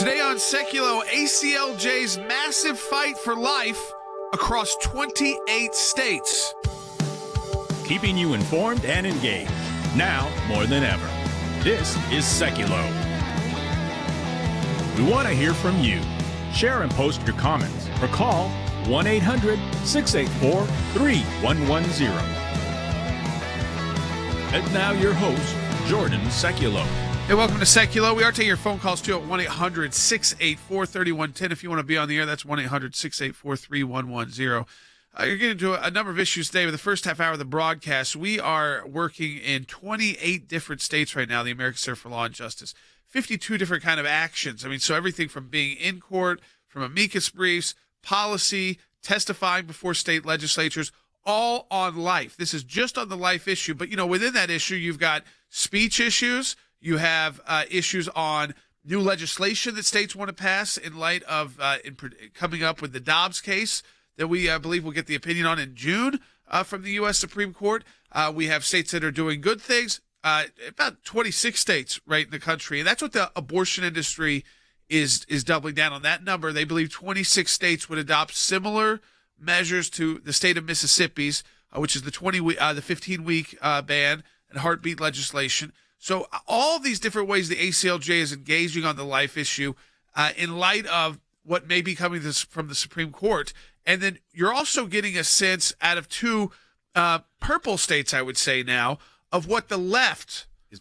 Today on Sekulow, ACLJ's massive fight for life across 28 states. Keeping you informed and engaged, now more than ever. This is Sekulow. We want to hear from you. Share and post your comments or call 1-800-684-3110. And now your host, Jordan Sekulow. Hey, welcome to Sekulow. We are taking your phone calls too at 1-800-684-3110. If you want to be on the air, that's 1-800-684-3110. You're getting into a number of issues today. With the first half hour of the broadcast, we are working in 28 different states right now, the American Center for Law and Justice. 52 different kind of actions. I mean, so everything from being in court, from amicus briefs, policy, testifying before state legislatures, all on life. This is just on the life issue. But, within that issue, you've got speech issues. You have issues on new legislation that states want to pass in light of coming up with the Dobbs case that we believe we'll get the opinion on in June from the U.S. Supreme Court. We have states that are doing good things, about 26 states right in the country. And that's what the abortion industry is doubling down on that number. They believe 26 states would adopt similar measures to the state of Mississippi's, which is the 15-week ban and heartbeat legislation. So all these different ways the ACLJ is engaging on the life issue in light of what may be coming from the Supreme Court. And then you're also getting a sense out of two purple states, I would say now, of what the left is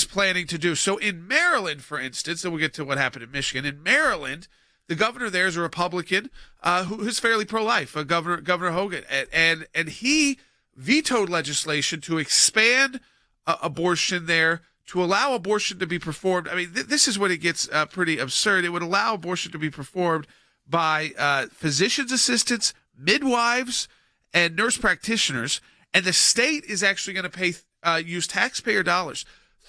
planning to do. So in Maryland, for instance, and we'll get to what happened in Michigan. In Maryland, the governor there is a Republican who's fairly pro-life, Governor Hogan. And he vetoed legislation to expand abortion there, to allow abortion to be performed. I mean, this is when it gets pretty absurd. It would allow abortion to be performed by physician's assistants, midwives, and nurse practitioners. And the state is actually going to use taxpayer dollars,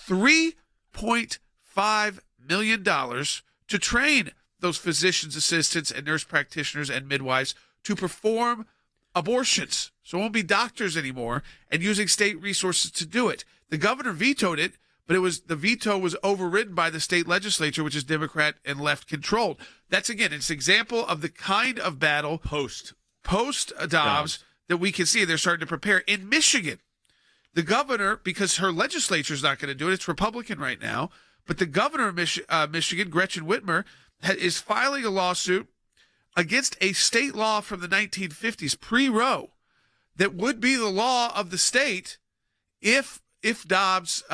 $3.5 million to train those physician's assistants and nurse practitioners and midwives to perform abortions. So it won't be doctors anymore, and using state resources to do it. The governor vetoed it, but the veto was overridden by the state legislature, which is Democrat and left controlled. That's, again, it's an example of the kind of battle post Dobbs that we can see they're starting to prepare. In Michigan, the governor, because her legislature is not going to do it, it's Republican right now, but the governor of Michigan, Gretchen Whitmer, is filing a lawsuit against a state law from the 1950s, pre-Roe, that would be the law of the state if Dobbs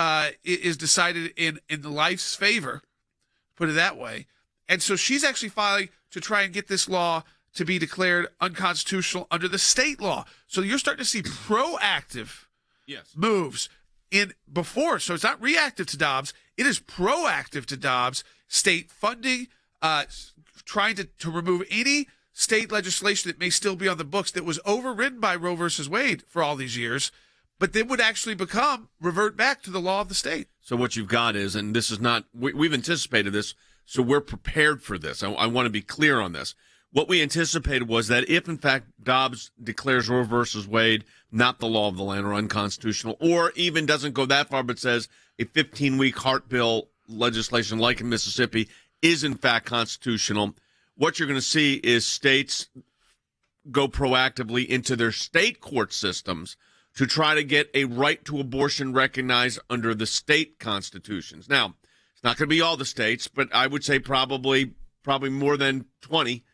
is decided in the life's favor, put it that way. And so she's actually filing to try and get this law to be declared unconstitutional under the state law. So you're starting to see proactive moves in before. So it's not reactive to Dobbs. It is proactive to Dobbs. State funding, trying to remove any state legislation that may still be on the books that was overridden by Roe versus Wade for all these years, but they would actually revert back to the law of the state. So what you've got is, and this is not, we've anticipated this, so we're prepared for this. I want to be clear on this. What we anticipated was that if, in fact, Dobbs declares Roe versus Wade not the law of the land or unconstitutional, or even doesn't go that far but says a 15-week heart bill legislation like in Mississippi is, in fact, constitutional, what you're going to see is states go proactively into their state court systems to try to get a right to abortion recognized under the state constitutions. Now, it's not going to be all the states, but I would say probably more than 20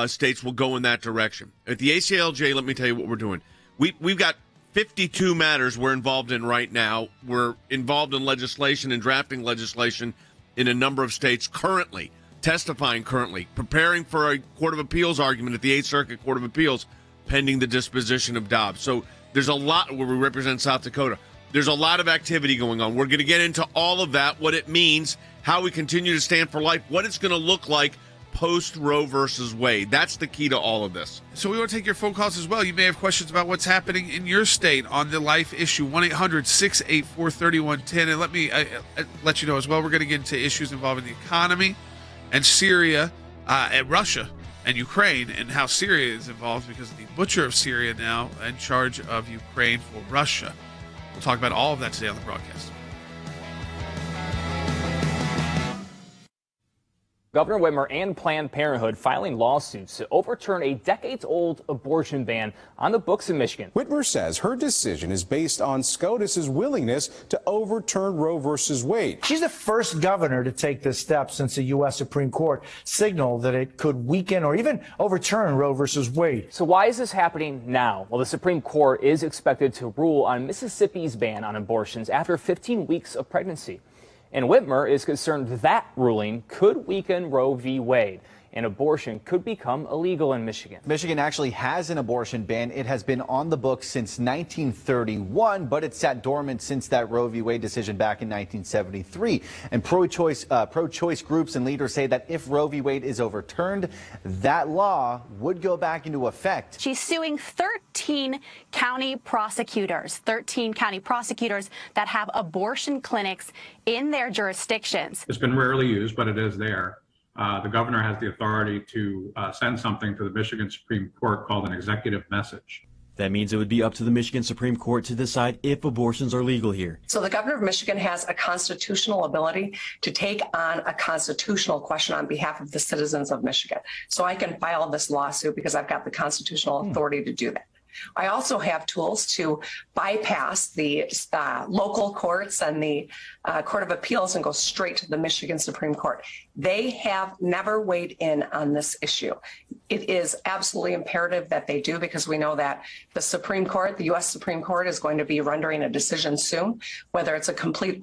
states will go in that direction. At the ACLJ, let me tell you what we're doing. We've got 52 matters we're involved in right now. We're involved in legislation and drafting legislation in a number of states currently, testifying currently, preparing for a Court of Appeals argument at the 8th Circuit Court of Appeals pending the disposition of Dobbs. So there's a lot where we represent South Dakota. There's a lot of activity going on. We're going to get into all of that, what it means, how we continue to stand for life, what it's going to look like post-Roe versus Wade. That's the key to all of this. So we want to take your phone calls as well. You may have questions about what's happening in your state on the life issue, 1-800-684-3110. And let me let you know as well, we're going to get into issues involving the economy and Syria and Russia and Ukraine, and how Syria is involved because the butcher of Syria now in charge of Ukraine for Russia. We'll talk about all of that today on the broadcast. Governor Whitmer and Planned Parenthood filing lawsuits to overturn a decades-old abortion ban on the books in Michigan. Whitmer says her decision is based on SCOTUS's willingness to overturn Roe versus Wade. She's the first governor to take this step since the U.S. Supreme Court signaled that it could weaken or even overturn Roe versus Wade. So why is this happening now? Well, the Supreme Court is expected to rule on Mississippi's ban on abortions after 15 weeks of pregnancy. And Whitmer is concerned that ruling could weaken Roe v. Wade, and abortion could become illegal in Michigan. Michigan actually has an abortion ban. It has been on the books since 1931, but it sat dormant since that Roe v. Wade decision back in 1973. And pro-choice groups and leaders say that if Roe v. Wade is overturned, that law would go back into effect. She's suing 13 county prosecutors that have abortion clinics in their jurisdictions. It's been rarely used, but it is there. The governor has the authority to send something to the Michigan Supreme Court called an executive message. That means it would be up to the Michigan Supreme Court to decide if abortions are legal here. So the governor of Michigan has a constitutional ability to take on a constitutional question on behalf of the citizens of Michigan. So I can file this lawsuit because I've got the constitutional authority to do that. I also have tools to bypass the local courts and the Court of Appeals and go straight to the Michigan Supreme Court. They have never weighed in on this issue. It is absolutely imperative that they do, because we know that the Supreme Court, the U.S. Supreme Court, is going to be rendering a decision soon, whether it's a complete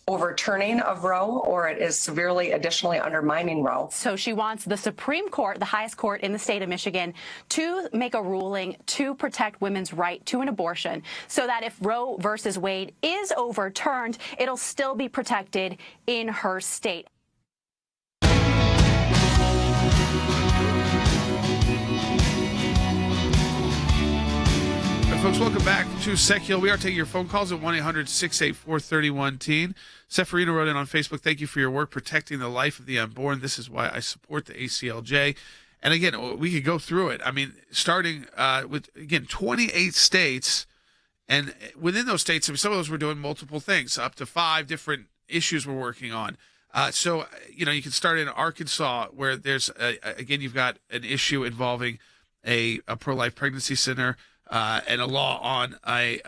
overturning of Roe or it is severely additionally undermining Roe. So she wants the Supreme Court, the highest court in the state of Michigan, to make a ruling to protect women's right to an abortion, so that if Roe versus Wade is overturned, it'll still be protected in her state. Folks, welcome back to Sekulow. We are taking your phone calls at 1-800-684-3110. Seferino wrote in on Facebook, thank you for your work protecting the life of the unborn. This is why I support the ACLJ. And again, we could go through it. I mean, starting with, again, 28 states. And within those states, some of those were doing multiple things, up to 5 different issues we're working on. So, you can start in Arkansas, where there's, again, you've got an issue involving a pro-life pregnancy center. And a law on a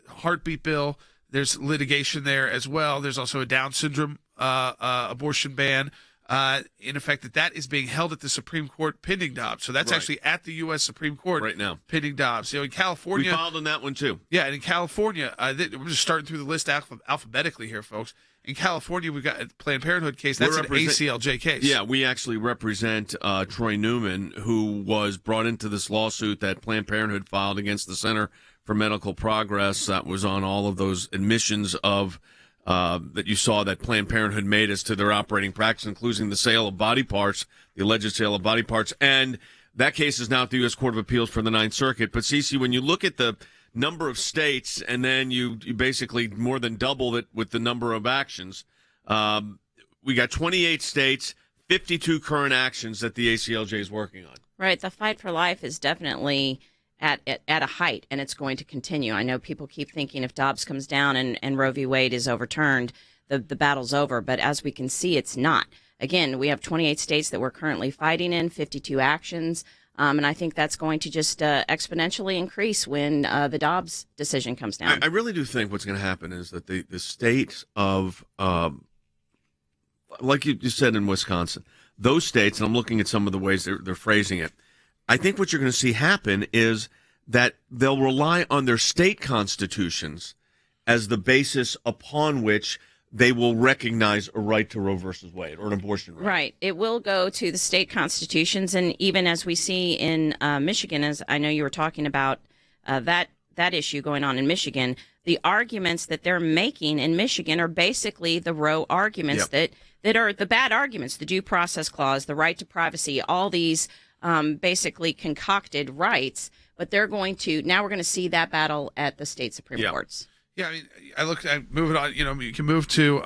heartbeat bill. There's litigation there as well. There's also a Down syndrome abortion ban. In effect, that is being held at the Supreme Court pending Dobbs. So that's actually at the U.S. Supreme Court right now, pending Dobbs. In California, we filed on that one too. Yeah, and in California, we're just starting through the list alphabetically here, folks. In California, we've got a Planned Parenthood case. That's an ACLJ case. Yeah, we actually represent Troy Newman, who was brought into this lawsuit that Planned Parenthood filed against the Center for Medical Progress. That was on all of those admissions of that you saw that Planned Parenthood made as to their operating practice, including the sale of body parts, the alleged sale of body parts. And that case is now at the U.S. Court of Appeals for the Ninth Circuit. But, Cece, when you look at the number of states, and then you basically more than double it with the number of actions. We got 28 states, 52 current actions that the ACLJ is working on. Right. The fight for life is definitely at a height, and it's going to continue. I know people keep thinking if Dobbs comes down and Roe v. Wade is overturned, the battle's over. But as we can see, it's not. Again, we have 28 states that we're currently fighting in, 52 actions. And I think that's going to just exponentially increase when the Dobbs decision comes down. I really do think what's going to happen is that the states of, like you said in Wisconsin, those states, and I'm looking at some of the ways they're phrasing it, I think what you're going to see happen is that they'll rely on their state constitutions as the basis upon which they will recognize a right to Roe versus Wade or an abortion right. Right. It will go to the state constitutions. And even as we see in Michigan, as I know you were talking about that issue going on in Michigan, the arguments that they're making in Michigan are basically the Roe arguments that are the bad arguments, the due process clause, the right to privacy, all these basically concocted rights. But they're going to, now we're going to see that battle at the state Supreme Courts. Yeah, I mean, I'm moving on. You can move to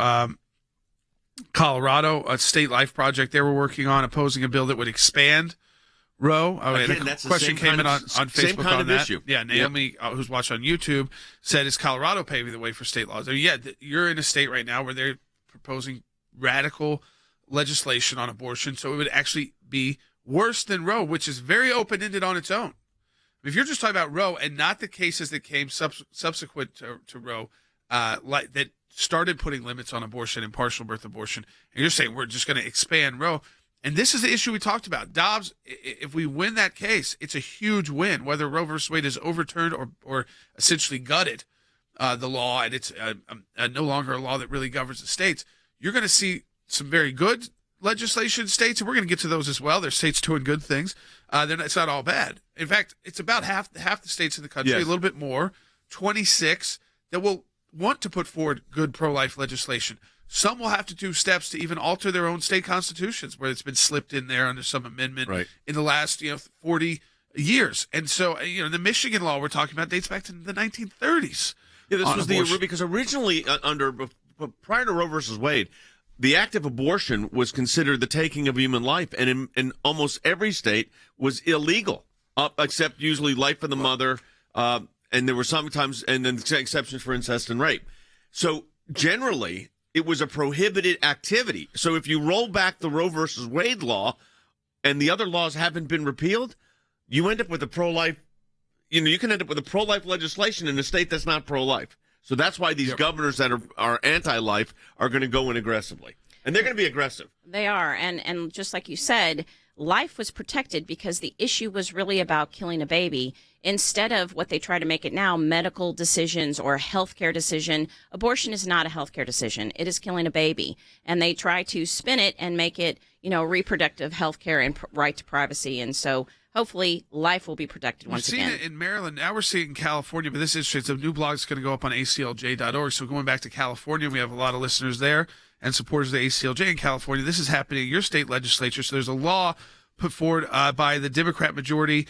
Colorado, a state life project they were working on, opposing a bill that would expand Roe. Again, that's question came in on Facebook on that. Issue. Yeah, Naomi, who's watched on YouTube, said, "Is Colorado paving the way for state laws?" I mean, yeah, you're in a state right now where they're proposing radical legislation on abortion, so it would actually be worse than Roe, which is very open-ended on its own. If you're just talking about Roe and not the cases that came subsequent to Roe, that started putting limits on abortion and partial birth abortion, and you're saying we're just going to expand Roe, and this is the issue we talked about. Dobbs, if we win that case, it's a huge win, whether Roe versus Wade is overturned or essentially gutted the law, and it's no longer a law that really governs the states. You're going to see some very good legislation in states, and we're going to get to those as well. There's states doing good things. It's not all bad. In fact, it's about half the states in the country, Yes. a little bit more, 26, that will want to put forward good pro-life legislation. Some will have to do steps to even alter their own state constitutions, where it's been slipped in there under some amendment in the last 40 years. And so, the Michigan law we're talking about dates back to the 1930s. Yeah, this was abortion. because originally prior to Roe versus Wade, the act of abortion was considered the taking of human life, and in almost every state was illegal, except usually life of the mother, and there were sometimes, and then exceptions for incest and rape. So generally, it was a prohibited activity. So if you roll back the Roe versus Wade law, and the other laws haven't been repealed, you end up with a pro-life. You can end up with a pro-life legislation in a state that's not pro-life. So that's why these governors that are anti-life are going to go in aggressively. And they're going to be aggressive. They are. And just like you said, life was protected because the issue was really about killing a baby. Instead of what they try to make it now, medical decisions or a healthcare decision. Abortion is not a healthcare decision. It is killing a baby. And they try to spin it and make it, reproductive healthcare and right to privacy. And so hopefully life will be protected once again. We've seen it in Maryland. Now we're seeing it in California, but this is interesting. It's a new blog that's going to go up on ACLJ.org. So going back to California, we have a lot of listeners there and supporters of the ACLJ in California. This is happening in your state legislature. So there's a law put forward by the Democrat majority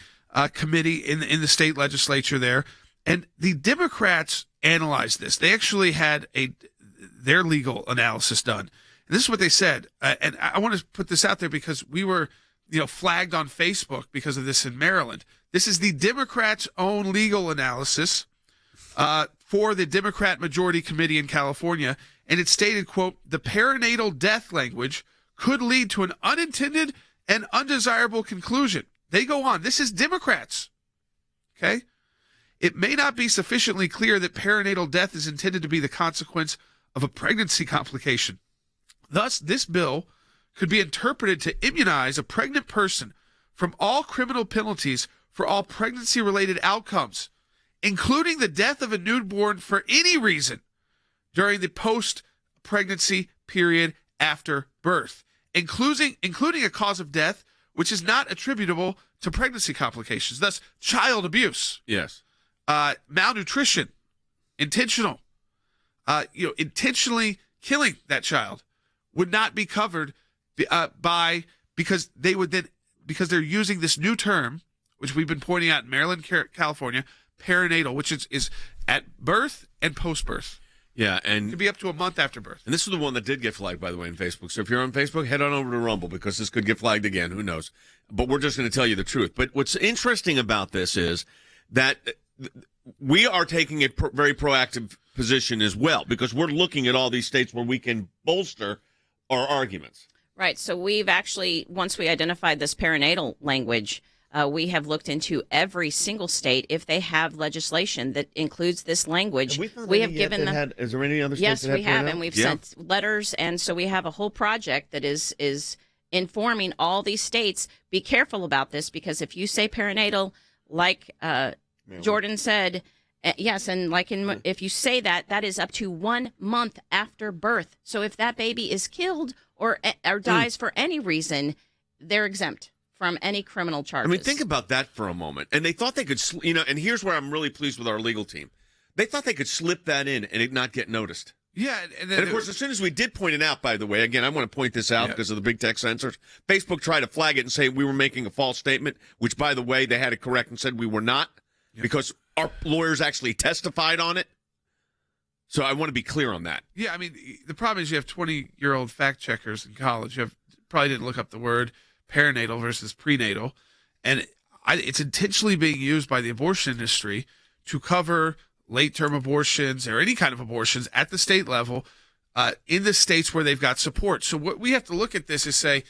committee in the state legislature there. And the Democrats analyzed this. They actually had their legal analysis done. And this is what they said. And I want to put this out there because we were flagged on Facebook because of this in Maryland. This is the Democrats' own legal analysis for the Democrat majority committee in California. And it stated, quote, the perinatal death language could lead to an unintended and undesirable conclusion. They go on. This is Democrats. Okay? It may not be sufficiently clear that perinatal death is intended to be the consequence of a pregnancy complication. Thus, this bill could be interpreted to immunize a pregnant person from all criminal penalties for all pregnancy-related outcomes, including the death of a newborn for any reason during the post-pregnancy period after birth, including a cause of death which is not attributable to pregnancy complications, thus child abuse. Yes. Malnutrition, intentionally killing that child would not be covered because they're using this new term, which we've been pointing out in Maryland, California, perinatal, which is at birth and post-birth. Yeah, and it could be up to a month after birth. And this is the one that did get flagged, by the way, on Facebook. So if you're on Facebook, head on over to Rumble because this could get flagged again. Who knows? But we're just going to tell you the truth. But what's interesting about this is that we are taking a very proactive position as well because we're looking at all these states where we can bolster our arguments. Right. So we've actually, once we identified this perinatal language, we have looked into every single state if they have legislation that includes this language. We have given them. Is there any other states? Yes, we have, and we've sent letters, and so we have a whole project that is informing all these states. Be careful about this because if you say perinatal, like Jordan said, yes, and if you say that is up to 1 month after birth. So if that baby is killed or dies for any reason, they're exempt from any criminal charges. I mean, think about that for a moment. And they thought they could, and here's where I'm really pleased with our legal team. They thought they could slip that in and it not get noticed. Yeah. And of course, as soon as we did point it out, by the way, again, I want to point this out because of the big tech censors. Facebook tried to flag it and say we were making a false statement, which, by the way, they had it correct and said we were not because our lawyers actually testified on it. So I want to be clear on that. Yeah, I mean, the problem is you have 20-year-old fact checkers in college who probably didn't look up the word perinatal versus prenatal, and it's intentionally being used by the abortion industry to cover late-term abortions or any kind of abortions at the state level in the states where they've got support. So what we have to look at this is say,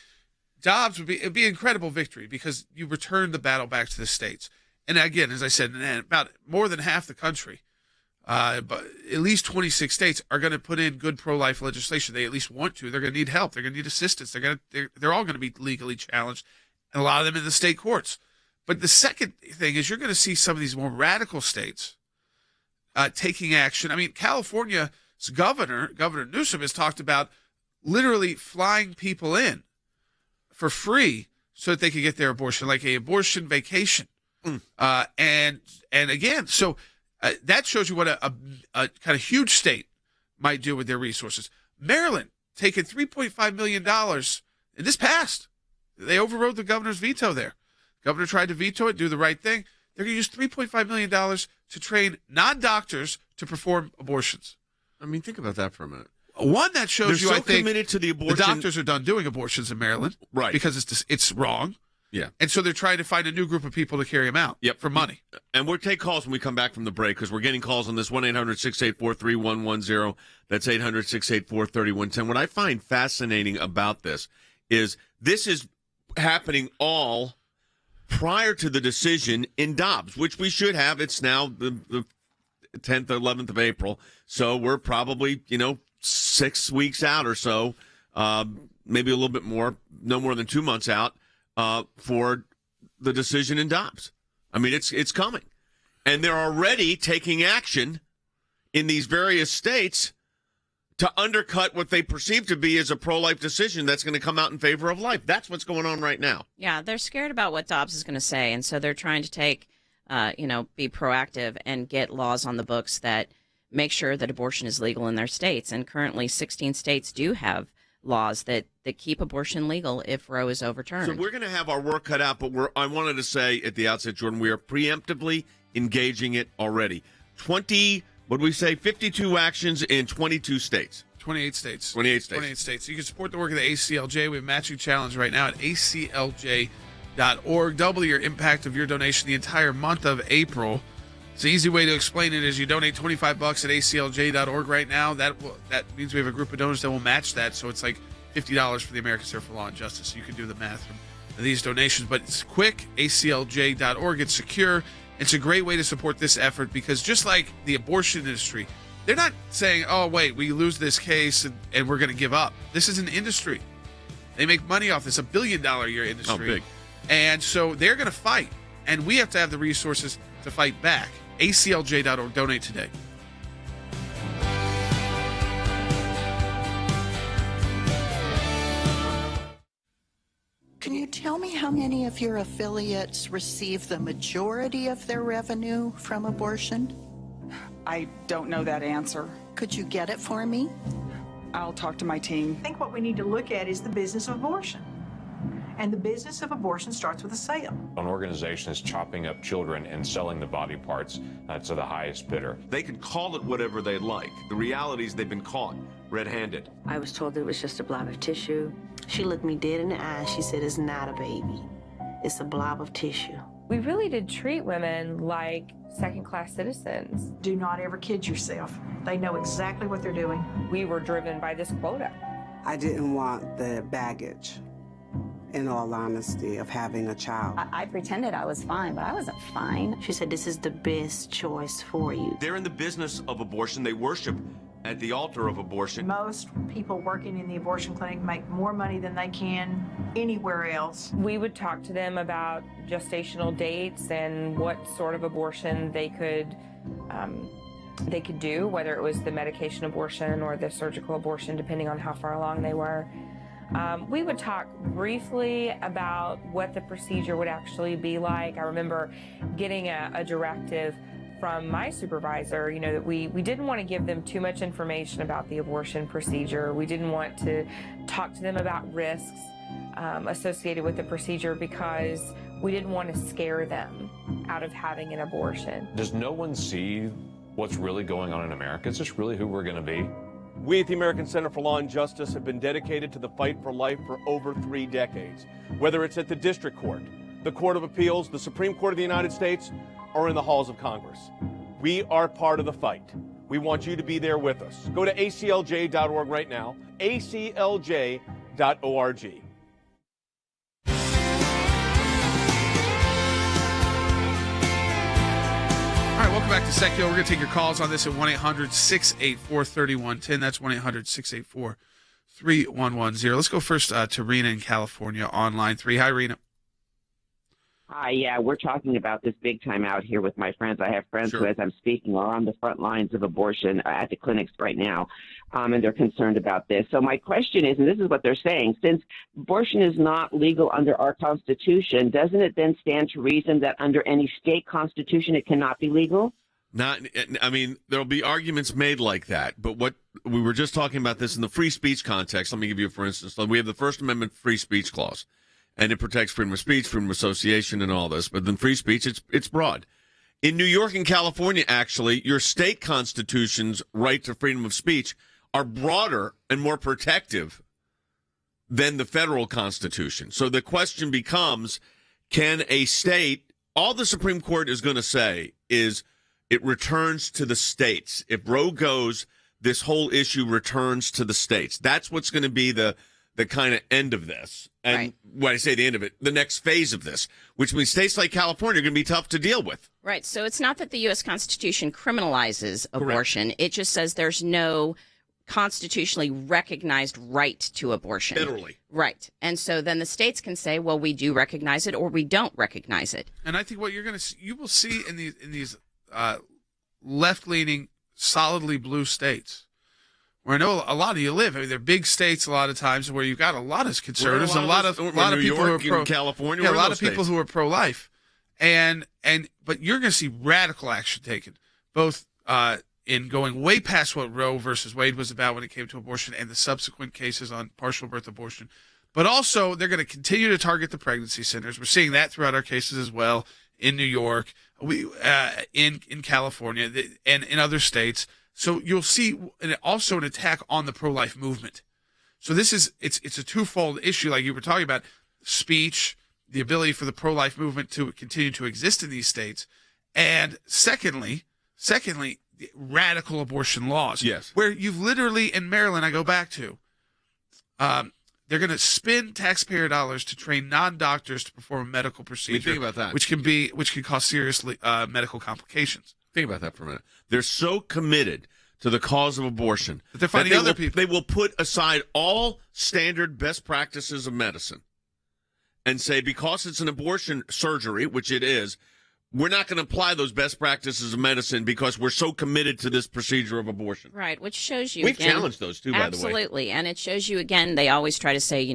Dobbs it'd be an incredible victory because you return the battle back to the states. And again, as I said, about more than half the country, but at least 26 states are going to put in good pro-life legislation. They at least want to. They're going to need help. They're going to need assistance. They're all going to be legally challenged, and a lot of them in the state courts. But the second thing is you're going to see some of these more radical states taking action. I mean, California's Governor Newsom, has talked about literally flying people in for free so that they could get their abortion, like a abortion vacation. And again, so that shows you what a kind of huge state might do with their resources. Maryland taking $3.5 million, and this passed. They overrode the governor's veto there. Governor tried to veto it, do the right thing. They're going to use $3.5 million to train non-doctors to perform abortions. I mean, think about that for a minute. One that shows They're I so think, committed to the abortion. The doctors are done doing abortions in Maryland, right? Because it's wrong. Yeah. And so they're trying to find a new group of people to carry them out for money. And we'll take calls when we come back from the break because we're getting calls on this 1-800-684-3110. That's 800-684-3110. What I find fascinating about this is happening all prior to the decision in Dobbs, which we should have. It's now the 10th, 11th of April. So we're probably, 6 weeks out or so, maybe a little bit more, no more than 2 months out. For the decision in Dobbs. I mean, it's coming. And they're already taking action in these various states to undercut what they perceive to be as a pro-life decision that's going to come out in favor of life. That's what's going on right now. Yeah, they're scared about what Dobbs is going to say, and so they're trying to be proactive and get laws on the books that make sure that abortion is legal in their states. And currently 16 states do have laws that keep abortion legal if Roe is overturned. So we're going to have our work cut out, but I wanted to say at the outset, Jordan, we are preemptively engaging it already. 52 actions in 22 states. 28 states. 28 states. 28 states. You can support the work of the ACLJ. We have a matching challenge right now at aclj.org. Double your impact of your donation the entire month of April. It's an easy way to explain it is you donate $25 at aclj.org right now. That means we have a group of donors that will match that. So it's like $50 for the American Center for Law and Justice. So you can do the math from these donations. But it's quick, aclj.org. It's secure. It's a great way to support this effort because just like the abortion industry, they're not saying, oh, wait, we lose this case and we're going to give up. This is an industry. They make money off this, $1 billion a year industry. Oh, big. And so they're going to fight. And we have to have the resources to fight back. aclj.org. Donate today. Can you tell me how many of your affiliates receive the majority of their revenue from abortion? I don't know that answer. Could you get it for me? I'll talk to my team. I think what we need to look at is the business of abortion. And the business of abortion starts with a sale. An organization is chopping up children and selling the body parts to the highest bidder. They can call it whatever they like. The reality is they've been caught red-handed. I was told it was just a blob of tissue. She looked me dead in the eye. She said, it's not a baby. It's a blob of tissue. We really did treat women like second-class citizens. Do not ever kid yourself. They know exactly what they're doing. We were driven by this quota. I didn't want the baggage, in all honesty, of having a child. I pretended I was fine, but I wasn't fine. She said, this is the best choice for you. They're in the business of abortion. They worship at the altar of abortion. Most people working in the abortion clinic make more money than they can anywhere else. We would talk to them about gestational dates and what sort of abortion they could do, whether it was the medication abortion or the surgical abortion, depending on how far along they were. We would talk briefly about what the procedure would actually be like. I remember getting a directive from my supervisor, that we didn't want to give them too much information about the abortion procedure. We didn't want to talk to them about risks associated with the procedure because we didn't want to scare them out of having an abortion. Does no one see what's really going on in America? Is this really who we're going to be? We at the American Center for Law and Justice have been dedicated to the fight for life for over 3 decades. Whether it's at the District Court, the Court of Appeals, the Supreme Court of the United States, or in the halls of Congress. We are part of the fight. We want you to be there with us. Go to aclj.org right now, aclj.org. All right, welcome back to Sekulow. We're going to take your calls on this at 1-800-684-3110. That's 1-800-684-3110. Let's go first to Rena in California on line 3. Hi, Rena. Hi, yeah, we're talking about this big time out here with my friends. I have friends who, as I'm speaking, are on the front lines of abortion at the clinics right now, and they're concerned about this. So my question is, and this is what they're saying, since abortion is not legal under our Constitution, doesn't it then stand to reason that under any state constitution it cannot be legal? I mean, there'll be arguments made like that, but what we were just talking about this in the free speech context. Let me give you, for instance, we have the First Amendment free speech clause. And it protects freedom of speech, freedom of association, and all this. But then free speech, it's broad. In New York and California, actually, your state constitution's right to freedom of speech are broader and more protective than the federal constitution. So the question becomes, can a state, all the Supreme Court is going to say is it returns to the states. If Roe goes, this whole issue returns to the states. That's what's going to be the kind of end of this. And right. When I say the end of it, the next phase of this, which means states like California are going to be tough to deal with. Right. So it's not that the U.S. Constitution criminalizes abortion. Correct. It just says there's no constitutionally recognized right to abortion. Literally. Right. And so then the states can say, well, we do recognize it or we don't recognize it. And I think what you're going to see, you will see in these left-leaning, solidly blue states, where I know a lot of you live. I mean, they're big states a lot of times where you've got a lot of conservatives, a lot of people who are pro California, a lot of people who are pro-life, but you're going to see radical action taken, both in going way past what Roe versus Wade was about when it came to abortion and the subsequent cases on partial birth abortion, but also they're going to continue to target the pregnancy centers. We're seeing that throughout our cases as well in New York, in California, and in other states. So you'll see also an attack on the pro-life movement. So it's a twofold issue, like you were talking about: speech, the ability for the pro-life movement to continue to exist in these states, and secondly, radical abortion laws. Yes, where you've literally in Maryland, I go back to, they're going to spend taxpayer dollars to train non-doctors to perform a medical procedure. Think about that, which can cause serious medical complications. Think about that for a minute. They're so committed to the cause of abortion but they're finding other people. They will put aside all standard best practices of medicine and say, because it's an abortion surgery, which it is, we're not going to apply those best practices of medicine because we're so committed to this procedure of abortion. Right, which shows you We've again, challenged those too, by the way. Absolutely, and it shows you again, they always try to say,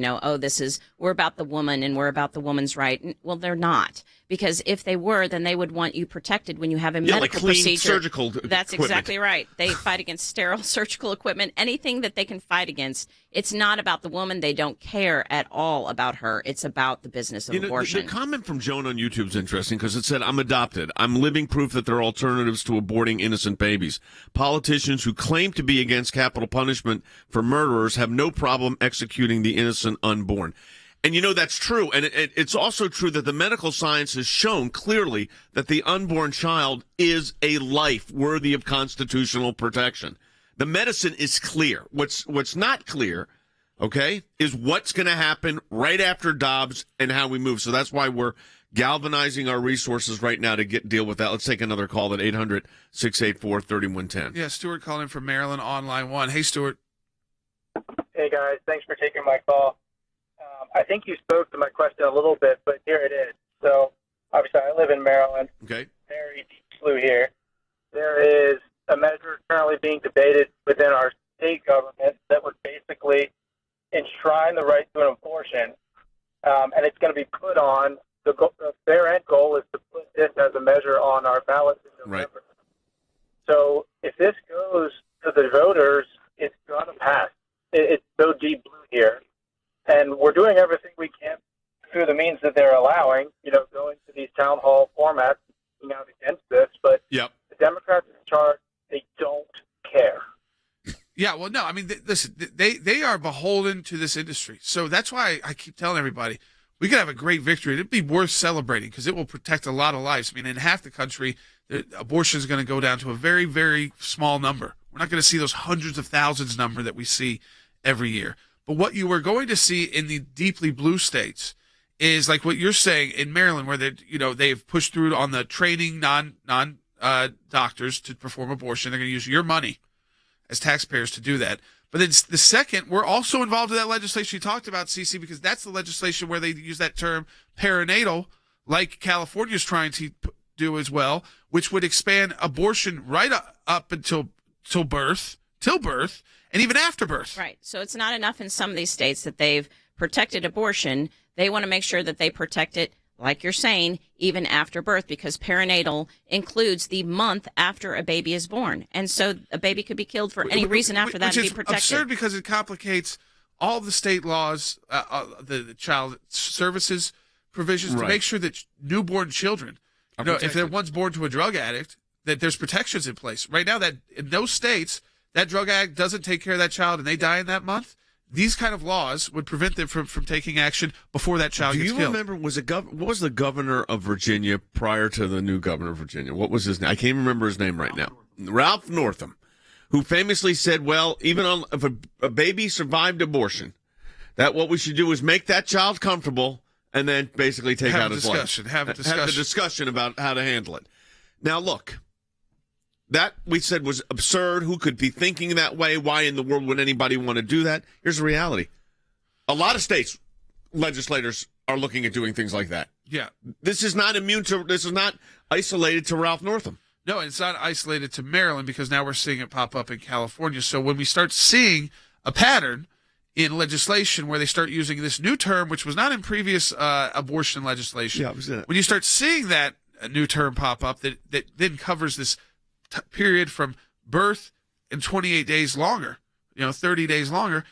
we're about the woman and we're about the woman's right. Well, they're not. Because if they were, then they would want you protected when you have a medical like clean procedure. Surgical That's equipment. exactly right. They fight against sterile surgical equipment, anything that they can fight against. It's not about the woman. They don't care at all about her. It's about the business of abortion. The comment from Joan on YouTube is interesting because it said, I'm adopted. I'm living proof that there are alternatives to aborting innocent babies. Politicians who claim to be against capital punishment for murderers have no problem executing the innocent unborn. And that's true. And it's also true that the medical science has shown clearly that the unborn child is a life worthy of constitutional protection. The medicine is clear. What's not clear, okay, is what's going to happen right after Dobbs and how we move. So that's why we're galvanizing our resources right now to deal with that. Let's take another call at 800-684-3110. Yeah, Stuart calling from Maryland on line 1. Hey, Stuart. Hey, guys. Thanks for taking my call. I think you spoke to my question a little bit, but here it is. So, obviously, I live in Maryland. Okay. Very deep blue here. There is a measure currently being debated within our state government that would basically enshrine the right to an abortion, and it's going to be put on. Their end goal is to put this as a measure on our ballot in November. Right. So, if this goes to the voters, it's going to pass. It's so deep blue here. And we're doing everything we can through the means that they're allowing, going to these town hall formats, speaking out against this. But the Democrats in charge, they don't care. Yeah, well, no, I mean, listen, they are beholden to this industry. So that's why I keep telling everybody, we could have a great victory. It'd be worth celebrating because it will protect a lot of lives. I mean, in half the country, abortion is going to go down to a very, very small number. We're not going to see those hundreds of thousands number that we see every year. But what you are going to see in the deeply blue states is like what you're saying in Maryland, where they've pushed through on the training doctors to perform abortion. They're going to use your money as taxpayers to do that. But then the second, we're also involved in that legislation you talked about, Cece, because that's the legislation where they use that term perinatal, like California's trying to do as well, which would expand abortion right up until birth, and even after birth. Right. So it's not enough in some of these states that they've protected abortion. They want to make sure that they protect it, like you're saying, even after birth, because perinatal includes the month after a baby is born. And so a baby could be killed for any reason after that and be protected. Which is absurd because it complicates all the state laws, the child services provisions to make sure that newborn children, if they're once born to a drug addict, that there's protections in place. Right now, that in those states, that drug addict doesn't take care of that child and they die in that month, these kind of laws would prevent them from taking action before that child gets killed. Do you remember, what was the governor of Virginia prior to the new governor of Virginia? What was his name? I can't remember his name right now. Ralph Northam, who famously said, well, even if a baby survived abortion, that what we should do is make that child comfortable and then basically take out his life. Have a discussion. Have a discussion about how to handle it. Now, look. That we said was absurd. Who could be thinking that way? Why in the world would anybody want to do that? Here's the reality. A lot of states legislators are looking at doing things like that. Yeah. This is not isolated to Ralph Northam. No, it's not isolated to Maryland because now we're seeing it pop up in California. So when we start seeing a pattern in legislation where they start using this new term, which was not in previous abortion legislation, when you start seeing that a new term pop up that then covers this period from birth and 28 days longer, 30 days longer.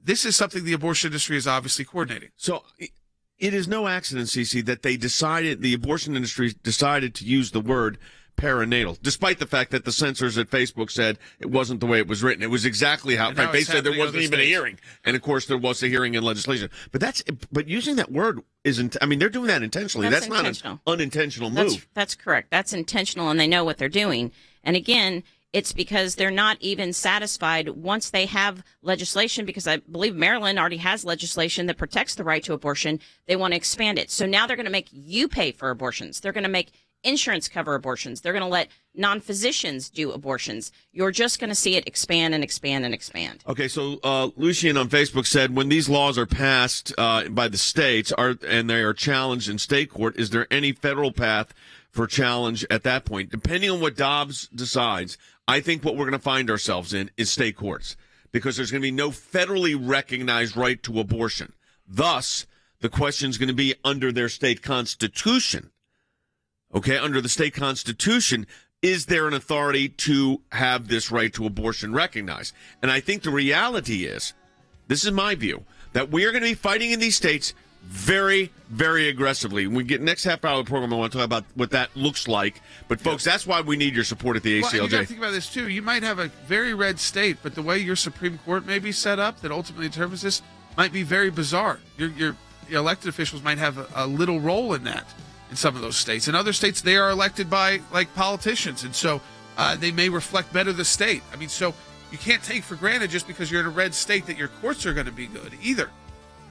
This is something the abortion industry is obviously coordinating. So it is no accident, Cece, that the abortion industry decided to use the word perinatal, despite the fact that the censors at Facebook said it wasn't the way it was written. It was exactly how. In fact, they said there wasn't even a hearing, and of course there was a hearing in legislation. But using that word isn't. I mean, they're doing that intentionally. That's not an unintentional move. That's correct. That's intentional, and they know what they're doing. And again, it's because they're not even satisfied once they have legislation, because I believe Maryland already has legislation that protects the right to abortion. They want to expand it. So now they're going to make you pay for abortions. They're going to make insurance cover abortions. They're going to let non-physicians do abortions. You're just going to see it expand and expand and expand. Okay, so Lucian on Facebook said, when these laws are passed by the states and they are challenged in state court, is there any federal path for challenge at that point? Depending on what Dobbs decides, I think what we're going to find ourselves in is state courts, because there's going to be no federally recognized right to abortion. Thus, the question is going to be under their state constitution. Okay, under the state constitution, is there an authority to have this right to abortion recognized? And I think the reality is, this is my view, that we are going to be fighting in these states very, very aggressively. When we get next half hour of the program, I want to talk about what that looks like. But, folks, that's why we need your support at the ACLJ. Well, you got to think about this, too. You might have a very red state, but the way your Supreme Court may be set up that ultimately determines this might be very bizarre. Your elected officials might have a little role in that. In some of those states. In other states, they are elected by politicians, and so they may reflect better the state. I mean, so you can't take for granted just because you're in a red state that your courts are going to be good either,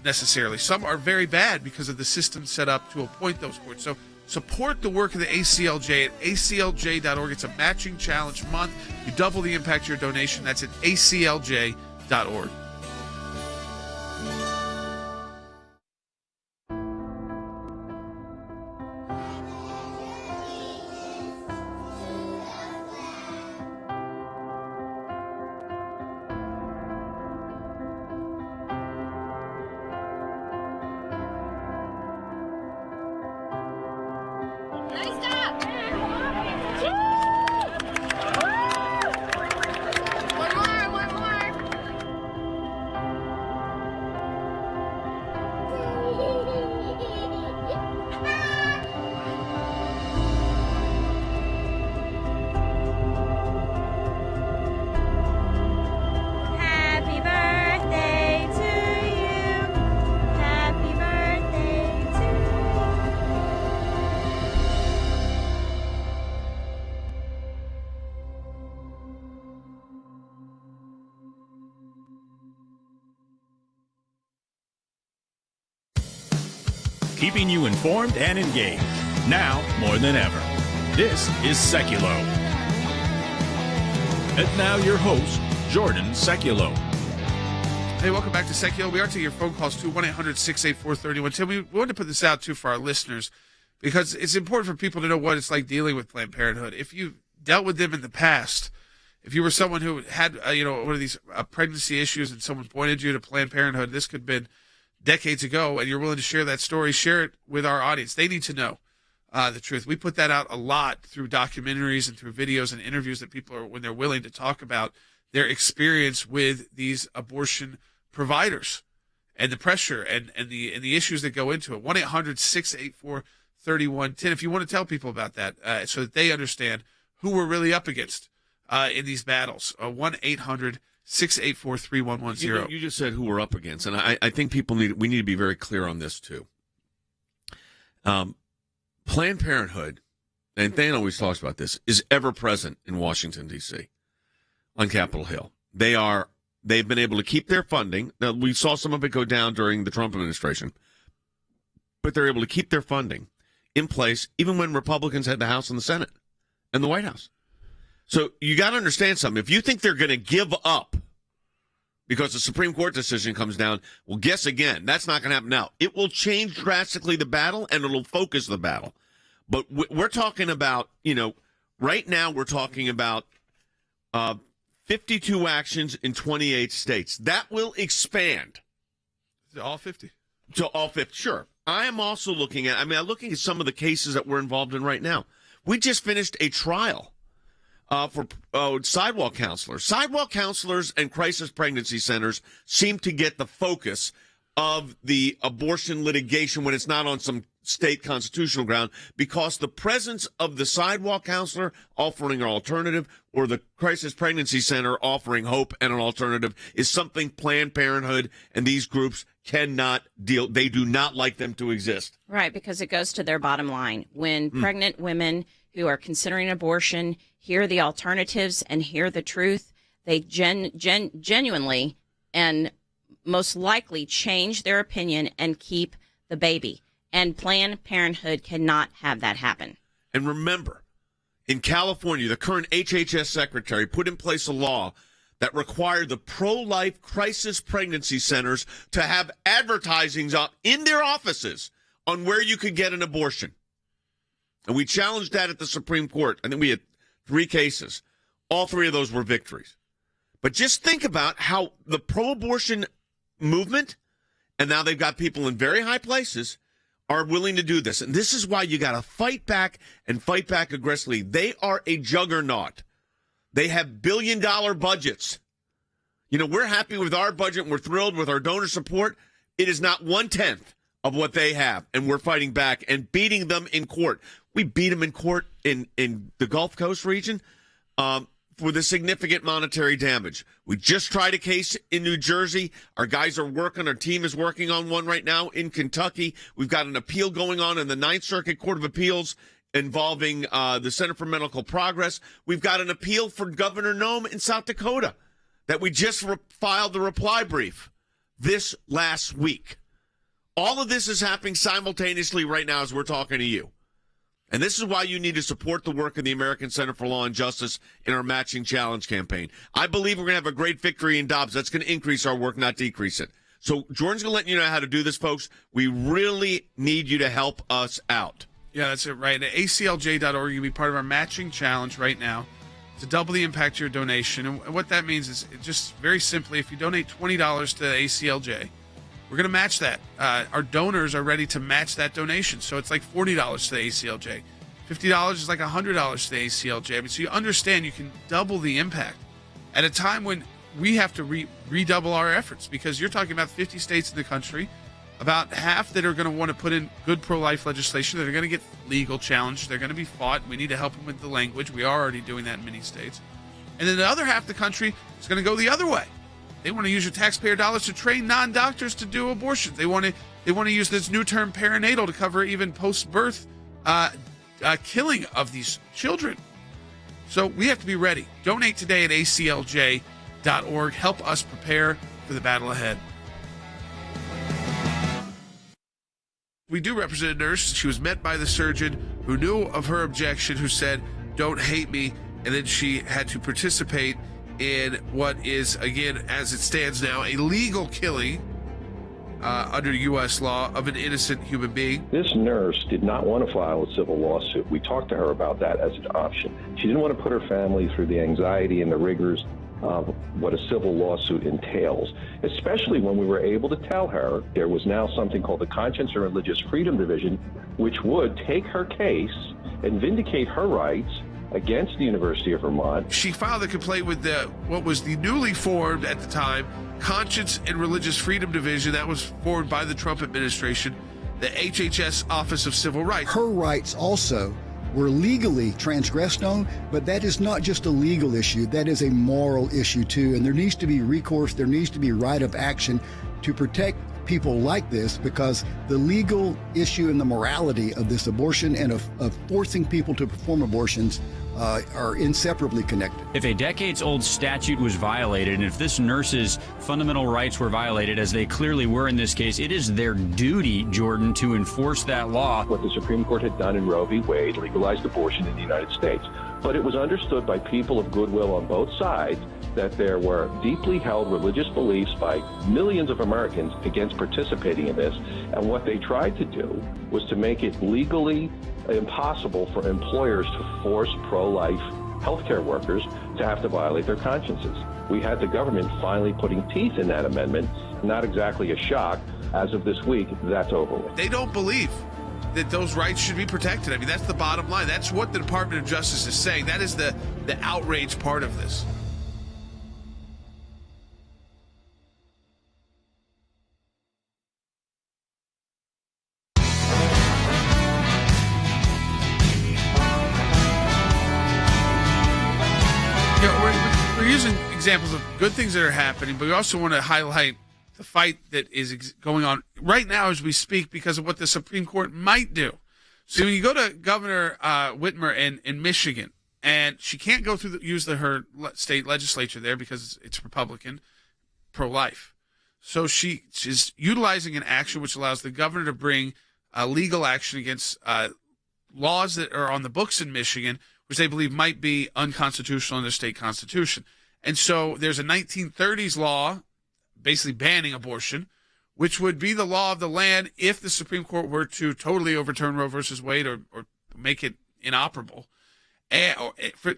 necessarily. Some are very bad because of the system set up to appoint those courts. So support the work of the ACLJ at aclj.org. It's a matching challenge month. You double the impact of your donation. That's at aclj.org. keeping you informed and engaged. Now more than ever. This is Sekulow. And now your host, Jordan Sekulow. Hey, welcome back to Sekulow. We are taking your phone calls too, 1-800-684-3110. Tim, we wanted to put this out too for our listeners because it's important for people to know what it's like dealing with Planned Parenthood. If you dealt with them in the past, if you were someone who had one of these pregnancy issues and someone pointed you to Planned Parenthood, this could have been decades ago, and you're willing to share that story, share it with our audience. They need to know the truth. We put that out a lot through documentaries and through videos and interviews that people are, when they're willing to talk about their experience with these abortion providers and the pressure and the issues that go into it. 1-800-684-3110. If you want to tell people about that so that they understand who we're really up against in these battles. 1-800-684-3110. You just said who we're up against, and I think we need to be very clear on this too. Planned Parenthood, and Dan always talks about this, is ever present in Washington, D.C., on Capitol Hill. They've been able to keep their funding. Now, we saw some of it go down during the Trump administration, but they're able to keep their funding in place even when Republicans had the House and the Senate and the White House. So you got to understand something. If you think they're going to give up because the Supreme Court decision comes down, well, guess again. That's not going to happen now. It will change drastically the battle, and it'll focus the battle. But we're talking about, right now we're talking about 52 actions in 28 states. That will expand. To all 50. To all 50, sure. I am also looking at some of the cases that we're involved in right now. We just finished a trial for sidewalk counselors. Sidewalk counselors and crisis pregnancy centers seem to get the focus of the abortion litigation when it's not on some state constitutional ground, because the presence of the sidewalk counselor offering an alternative or the crisis pregnancy center offering hope and an alternative is something Planned Parenthood and these groups cannot deal. They do not like them to exist. Right, because it goes to their bottom line. When pregnant women who are considering abortion hear the alternatives and hear the truth, they genuinely and most likely change their opinion and keep the baby. And Planned Parenthood cannot have that happen. And remember, in California, the current HHS secretary put in place a law that required the pro-life crisis pregnancy centers to have advertisings up in their offices on where you could get an abortion. And we challenged that at the Supreme Court. I think we had 3 cases. All 3 of those were victories. But just think about how the pro-abortion movement, and now they've got people in very high places, are willing to do this. And this is why you got to fight back and fight back aggressively. They are a juggernaut. They have billion-dollar budgets. We're happy with our budget, and we're thrilled with our donor support. It is not 1/10 of what they have, and we're fighting back and beating them in court. We beat them in court in the Gulf Coast region for the significant monetary damage. We just tried a case in New Jersey. Our guys are working. Our team is working on one right now in Kentucky. We've got an appeal going on in the Ninth Circuit Court of Appeals involving the Center for Medical Progress. We've got an appeal for Governor Noem in South Dakota that we just filed the reply brief this last week. All of this is happening simultaneously right now as we're talking to you. And this is why you need to support the work of the American Center for Law and Justice in our Matching Challenge campaign. I believe we're going to have a great victory in Dobbs. That's going to increase our work, not decrease it. So Jordan's going to let you know how to do this, folks. We really need you to help us out. Yeah, that's it, right. At ACLJ.org, you can be part of our Matching Challenge right now to double the impact of your donation. And what that means is just very simply, if you donate $20 to ACLJ, we're going to match that. Our donors are ready to match that donation. So it's like $40 to the ACLJ. $50 is like $100 to the ACLJ. So you understand you can double the impact at a time when we have to redouble our efforts, because you're talking about 50 states in the country, about half that are going to want to put in good pro-life legislation that are going to get legal challenged. They're going to be fought. We need to help them with the language. We are already doing that in many states. And then the other half of the country is going to go the other way. They want to use your taxpayer dollars to train non-doctors to do abortions. They want to use this new term perinatal to cover even post-birth killing of these children. So we have to be ready. Donate today at ACLJ.org. Help us prepare for the battle ahead. We do represent a nurse. She was met by the surgeon who knew of her objection, who said, "Don't hate me." And then she had to participate in what is, again, as it stands now, a legal killing under U.S. law of an innocent human being. This nurse did not want to file a civil lawsuit. We talked to her about that as an option. She didn't want to put her family through the anxiety and the rigors of what a civil lawsuit entails, especially when we were able to tell her there was now something called the Conscience and Religious Freedom Division, which would take her case and vindicate her rights against the University of Vermont. She filed a complaint with what was the newly formed at the time Conscience and Religious Freedom Division that was formed by the Trump administration, the HHS Office of Civil Rights. Her rights also were legally transgressed on, but that is not just a legal issue, that is a moral issue too, and there needs to be recourse, there needs to be right of action to protect people like this, because the legal issue and the morality of this abortion and of forcing people to perform abortions are inseparably connected. If a decades-old statute was violated, and if this nurse's fundamental rights were violated, as they clearly were in this case, it is their duty, Jordan, to enforce that law. What the Supreme Court had done in Roe v. Wade legalized abortion in the United States. But it was understood by people of goodwill on both sides that there were deeply held religious beliefs by millions of Americans against participating in this. And what they tried to do was to make it legally impossible for employers to force pro-life healthcare workers to have to violate their consciences. We had the government finally putting teeth in that amendment. Not exactly a shock. As of this week, that's over with. They don't believe that those rights should be protected. I mean, that's the bottom line. That's what the Department of Justice is saying. That is the outrage part of this. We're using examples of good things that are happening, but we also want to highlight the fight that is going on right now as we speak because of what the Supreme Court might do. So when you go to Governor Whitmer in Michigan, and she can't go through her state legislature there because it's Republican, pro-life. So she's utilizing an action which allows the governor to bring legal action against laws that are on the books in Michigan, which they believe might be unconstitutional in their state constitution. And so there's a 1930s law basically banning abortion, which would be the law of the land if the Supreme Court were to totally overturn Roe versus Wade or make it inoperable in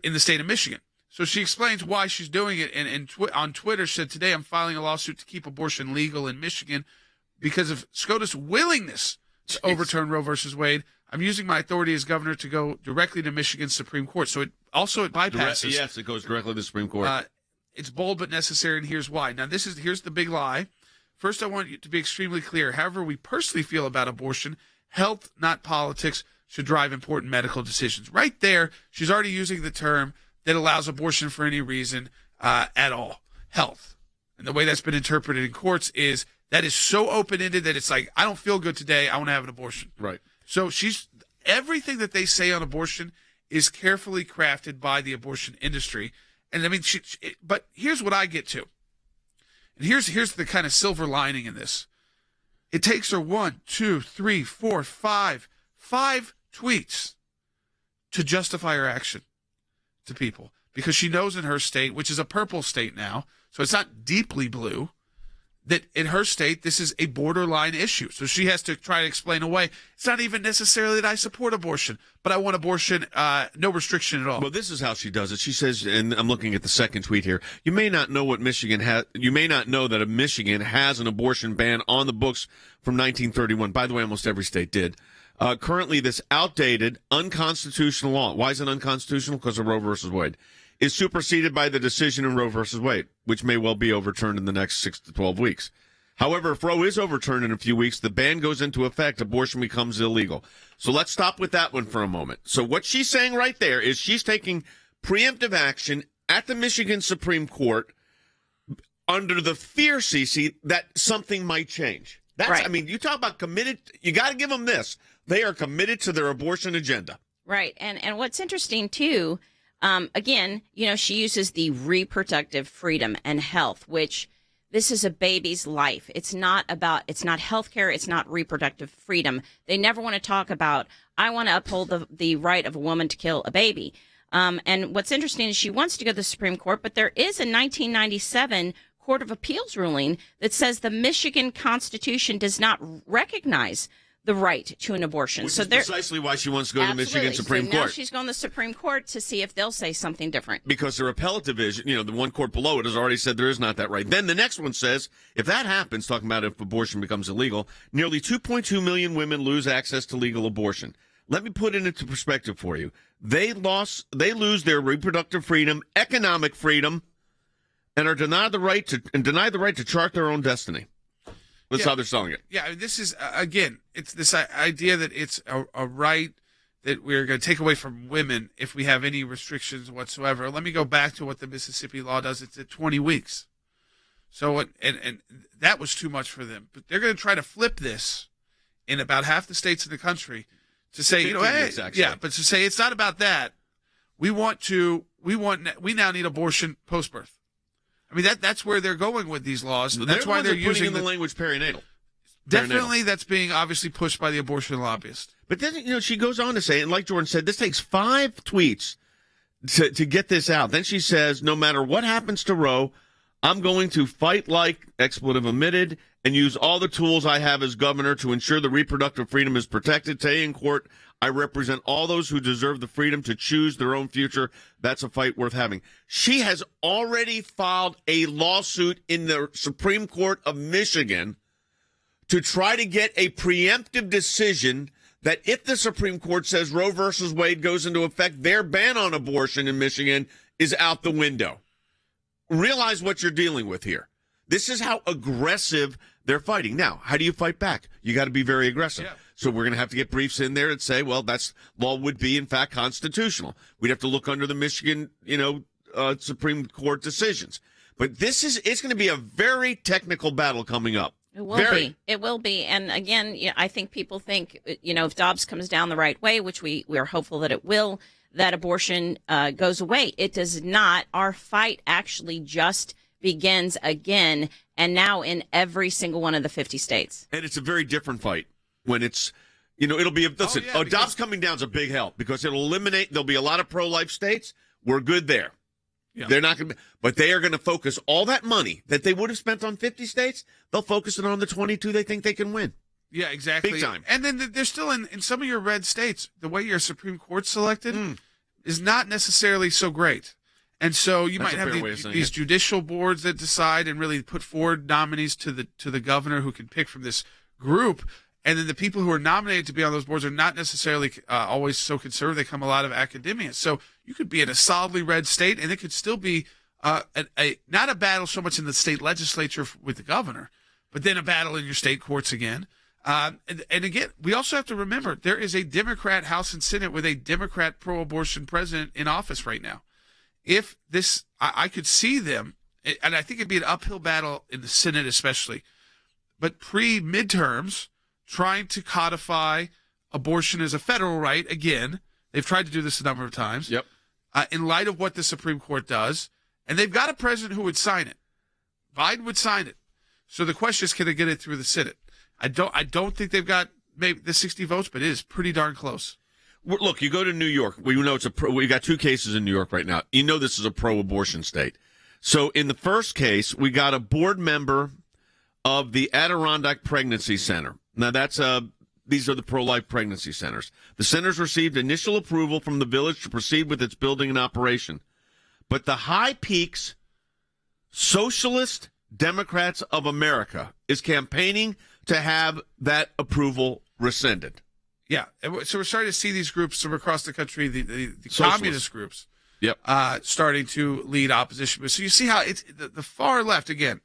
the state of Michigan. So she explains why she's doing it, and on Twitter said, "Today I'm filing a lawsuit to keep abortion legal in Michigan because of SCOTUS' willingness to overturn Roe versus Wade. I'm using my authority as governor to go directly to Michigan's Supreme Court." So it bypasses. Yes, it goes directly to the Supreme Court. It's bold but necessary, and here's why. Now, here's the big lie. First, I want you to be extremely clear. However we personally feel about abortion, health, not politics, should drive important medical decisions. Right there, she's already using the term that allows abortion for any reason at all. Health. And the way that's been interpreted in courts is that is so open-ended that it's like, I don't feel good today, I want to have an abortion. Right. So everything that they say on abortion is carefully crafted by the abortion industry. And I mean, but here's what I get to. And here's the kind of silver lining in this. It takes her 1, 2, 3, 4, 5 tweets to justify her action to people, because she knows in her state, which is a purple state now, so it's not deeply blue, that in her state, this is a borderline issue. So she has to try to explain away. It's not even necessarily that I support abortion, but I want abortion, no restriction at all. Well, this is how she does it. She says, and I'm looking at the second tweet here, you may not know what Michigan has. You may not know that Michigan has an abortion ban on the books from 1931. By the way, almost every state did. Currently, this outdated, unconstitutional law, why is it unconstitutional? Because of Roe versus Wade, is superseded by the decision in Roe versus Wade, which may well be overturned in the next 6 to 12 weeks. However, if Roe is overturned in a few weeks, the ban goes into effect, abortion becomes illegal. So let's stop with that one for a moment. So what she's saying right there is she's taking preemptive action at the Michigan Supreme Court under the fear, Cece, that something might change. That's right. I mean, you talk about committed, you got to give them this. They are committed to their abortion agenda. Right. And what's interesting, too, again, she uses the reproductive freedom and health, which This is a baby's life. It's not healthcare. It's not reproductive freedom. They never want to talk about, I want to uphold the right of a woman to kill a baby. And what's interesting is she wants to go to the Supreme Court, but there is a 1997 Court of Appeals ruling that says the Michigan Constitution does not recognize the right to an abortion. Which is precisely why she wants to go to the Michigan Supreme Court. Court. Now she's going to the Supreme Court to see if they'll say something different. Because their appellate division, the one court below it, has already said there is not that right. Then the next one says, if that happens, talking about if abortion becomes illegal, nearly 2.2 million women lose access to legal abortion. Let me put it into perspective for you. They lose their reproductive freedom, economic freedom, and are denied the right to chart their own destiny. That's how they're selling it. Yeah, this is, again, it's this idea that it's a right that we're going to take away from women if we have any restrictions whatsoever. Let me go back to what the Mississippi law does. It's at 20 weeks. So, and that was too much for them. But they're going to try to flip this in about half the states in the country to say, but to say it's not about that. We now need abortion post-birth. I mean, that's where they're going with these laws. That's why they're using in the language perinatal. Definitely, that's being obviously pushed by the abortion lobbyist. But then, she goes on to say, and like Jordan said, this takes 5 tweets to get this out. Then she says, no matter what happens to Roe, I'm going to fight like, expletive omitted, and use all the tools I have as governor to ensure the reproductive freedom is protected. Today in court, I represent all those who deserve the freedom to choose their own future. That's a fight worth having. She has already filed a lawsuit in the Supreme Court of Michigan to try to get a preemptive decision that if the Supreme Court says Roe versus Wade goes into effect, their ban on abortion in Michigan is out the window. Realize what you're dealing with here. This is how aggressive they're fighting. Now, how do you fight back? You got to be very aggressive. Yeah. So we're going to have to get briefs in there and say, well, that's law would be, in fact, constitutional. We'd have to look under the Michigan, Supreme Court decisions. But it's going to be a very technical battle coming up. It will be. It will be. And again, I think people think, if Dobbs comes down the right way, which we are hopeful that it will, that abortion goes away. It does not. Our fight actually just begins again, and now in every single one of the 50 states. And it's a very different fight when it's, it'll be, Dobbs coming down is a big help because it'll eliminate, there'll be a lot of pro-life states. We're good there. Yeah. They're not going to, but they are going to focus all that money that they would have spent on 50 states. They'll focus it on the 22 they think they can win. Yeah, exactly. Big time. And then there's still in some of your red states, the way your Supreme Court selected is not necessarily so great. And so you might have these judicial boards that decide and really put forward nominees to the governor who can pick from this group. And then the people who are nominated to be on those boards are not necessarily always so conservative. They come a lot of academia. So you could be in a solidly red state, and it could still be not a battle so much in the state legislature with the governor, but then a battle in your state courts again. And again, we also have to remember there is a Democrat House and Senate with a Democrat pro-abortion president in office right now. If this, I could see them, and I think it'd be an uphill battle in the Senate especially, but pre-midterms, trying to codify abortion as a federal right again. They've tried to do this a number of times. Yep. In light of what the Supreme Court does, and they've got a president who would sign it. Biden would sign it. So the question is, can they get it through the Senate? I don't think they've got maybe the 60 votes, but it is pretty darn close. Look, you go to New York. We know we got 2 cases in New York right now. You know this is a pro-abortion state. So in the first case, we got a board member of the Adirondack Pregnancy Center. Now these are the pro-life pregnancy centers. The centers received initial approval from the village to proceed with its building and operation. But the High Peaks Socialist Democrats of America is campaigning to have that approval rescinded. Yeah, so we're starting to see these groups from across the country, the communist groups, starting to lead opposition. So you see how it's the far left, again,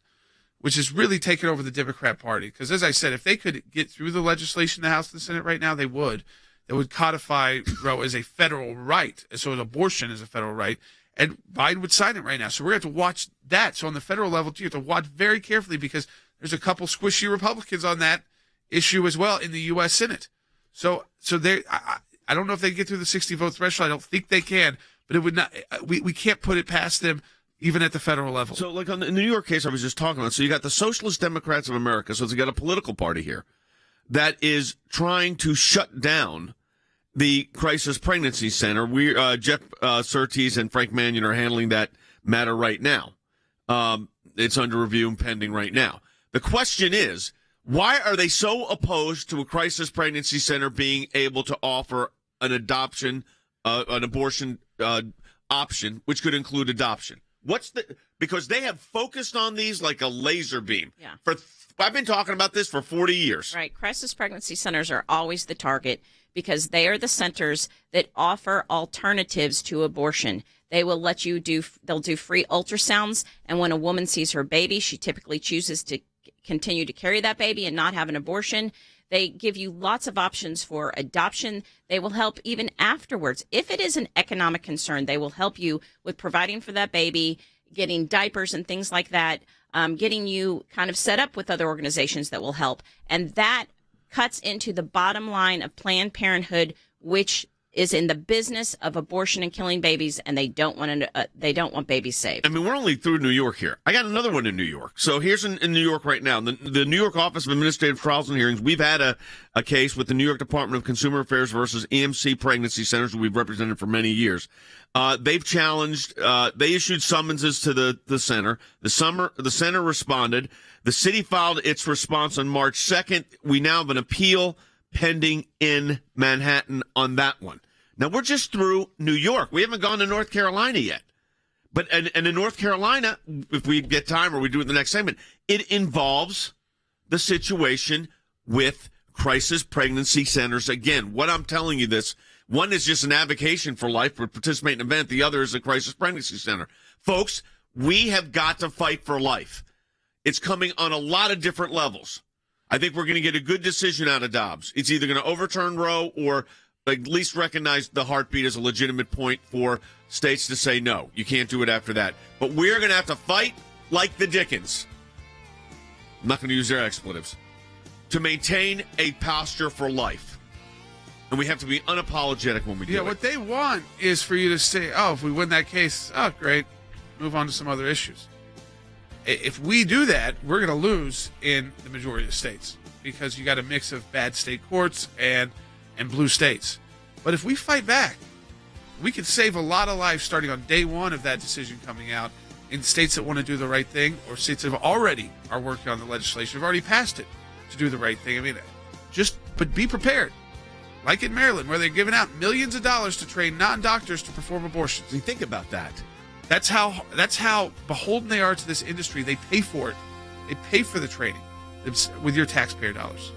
which is really taking over the Democrat Party. Because as I said, if they could get through the legislation in the House and the Senate right now, they would. They would codify Roe as a federal right, so abortion is a federal right, and Biden would sign it right now. So we're going to have to watch that. So on the federal level, too, you have to watch very carefully because there's a couple squishy Republicans on that issue as well in the U.S. Senate. So they, I don't know if they can get through the 60 vote threshold. I don't think they can, but it would not. We can't put it past them even at the federal level. So, like in the New York case I was just talking about, so you got the Socialist Democrats of America, so you got a political party here that is trying to shut down the Crisis Pregnancy Center. Jeff Surtees and Frank Mannion are handling that matter right now. It's under review and pending right now. The question is, why are they so opposed to a Crisis Pregnancy Center being able to offer an abortion option, which could include adoption? Because they have focused on these like a laser beam. Yeah. I've been talking about this for 40 years. Right. Crisis pregnancy centers are always the target because they are the centers that offer alternatives to abortion. They will they'll do free ultrasounds. And when a woman sees her baby, she typically chooses to continue to carry that baby and not have an abortion. They give you lots of options for adoption. They will help even afterwards. If it is an economic concern, they will help you with providing for that baby, getting diapers and things like that, getting you kind of set up with other organizations that will help. And that cuts into the bottom line of Planned Parenthood, which is in the business of abortion and killing babies, and they don't want babies saved. I mean, we're only through New York here. I got another one in New York. So here's in New York right now. The New York Office of Administrative Trials and Hearings, we've had a case with the New York Department of Consumer Affairs versus EMC Pregnancy Centers, who we've represented for many years. They've challenged, they issued summonses to the center. The center responded. The city filed its response on March 2nd. We now have an appeal pending in Manhattan on that one. Now, we're just through New York. We haven't gone to North Carolina yet. But and in North Carolina, if we get time or we do it in the next segment, it involves the situation with crisis pregnancy centers. Again, what I'm telling you this, one is just an avocation for life for participating in an event. The other is a crisis pregnancy center. Folks, we have got to fight for life. It's coming on a lot of different levels. I think we're going to get a good decision out of Dobbs. It's either going to overturn Roe or at least recognize the heartbeat as a legitimate point for states to say, no, you can't do it after that. But we're going to have to fight like the Dickens. I'm not going to use their expletives. To maintain a posture for life. And we have to be unapologetic when we do it. Yeah, what they want is for you to say, oh, if we win that case, oh, great, move on to some other issues. If we do that, we're going to lose in the majority of states because you got a mix of bad state courts and blue states. But if we fight back, we could save a lot of lives starting on day one of that decision coming out in states that want to do the right thing or states that already are working on the legislation, have already passed it to do the right thing. I mean, but be prepared. Like in Maryland, where they're giving out millions of dollars to train non-doctors to perform abortions. You think about that. That's how beholden they are to this industry. They pay for it. They pay for the training with your taxpayer dollars.